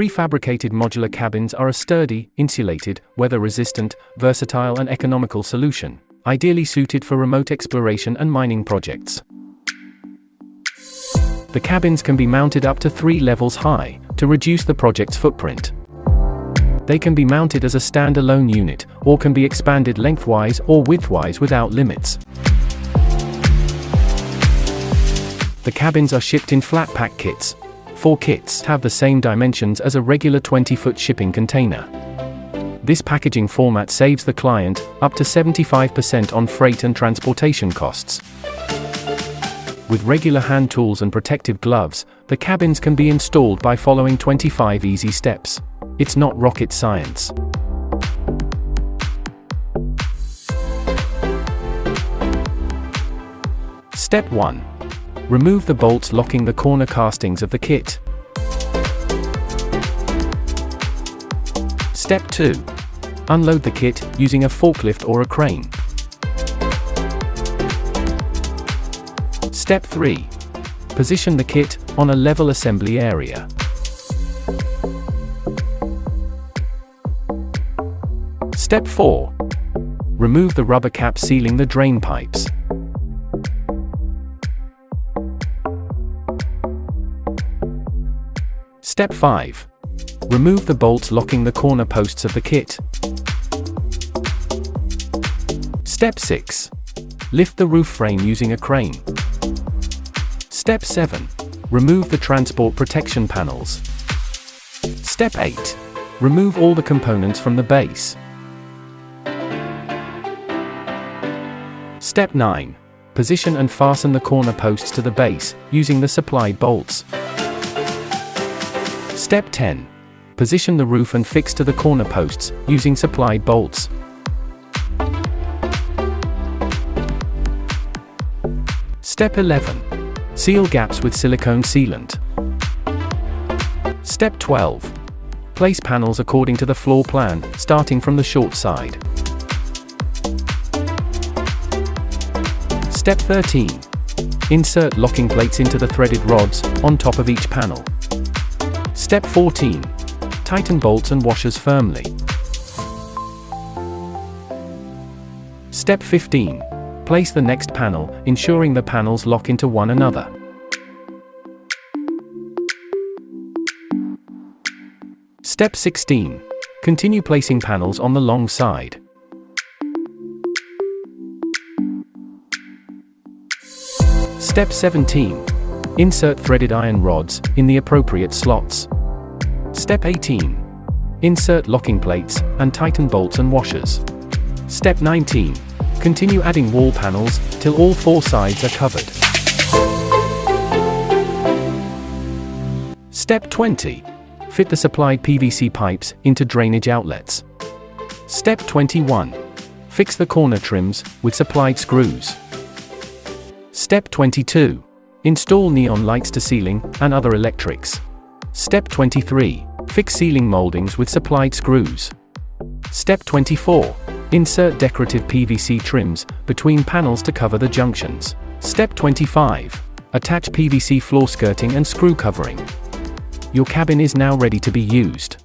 Prefabricated modular cabins are a sturdy, insulated, weather-resistant, versatile and economical solution, ideally suited for remote exploration and mining projects. The cabins can be mounted up to 3 levels high, to reduce the project's footprint. They can be mounted as a standalone unit, or can be expanded lengthwise or widthwise without limits. The cabins are shipped in flat-pack kits. 4 kits have the same dimensions as a regular 20-foot shipping container. This packaging format saves the client up to 75% on freight and transportation costs. With regular hand tools and protective gloves, the cabins can be installed by following 25 easy steps. It's not rocket science. Step 1. Remove the bolts locking the corner castings of the kit. Step 2. Unload the kit using a forklift or a crane. Step 3. Position the kit on a level assembly area. Step 4. Remove the rubber cap sealing the drain pipes. Step 5. Remove the bolts locking the corner posts of the kit. Step 6. Lift the roof frame using a crane. Step 7. Remove the transport protection panels. Step 8. Remove all the components from the base. Step 9. Position and fasten the corner posts to the base, using the supplied bolts. Step 10. Position the roof and fix to the corner posts, using supplied bolts. Step 11. Seal gaps with silicone sealant. Step 12. Place panels according to the floor plan, starting from the short side. Step 13. Insert locking plates into the threaded rods, on top of each panel. Step 14. Tighten bolts and washers firmly. Step 15. Place the next panel, ensuring the panels lock into one another. Step 16. Continue placing panels on the long side. Step 17. Insert threaded iron rods in the appropriate slots. Step 18. Insert locking plates and tighten bolts and washers. Step 19. Continue adding wall panels till all 4 sides are covered. Step 20. Fit the supplied PVC pipes into drainage outlets. Step 21. Fix the corner trims with supplied screws. Step 22. Install neon lights to ceiling and other electrics. Step 23. Fix ceiling moldings with supplied screws. Step 24. Insert decorative PVC trims between panels to cover the junctions. Step 25. Attach PVC floor skirting and screw covering. Your cabin is now ready to be used.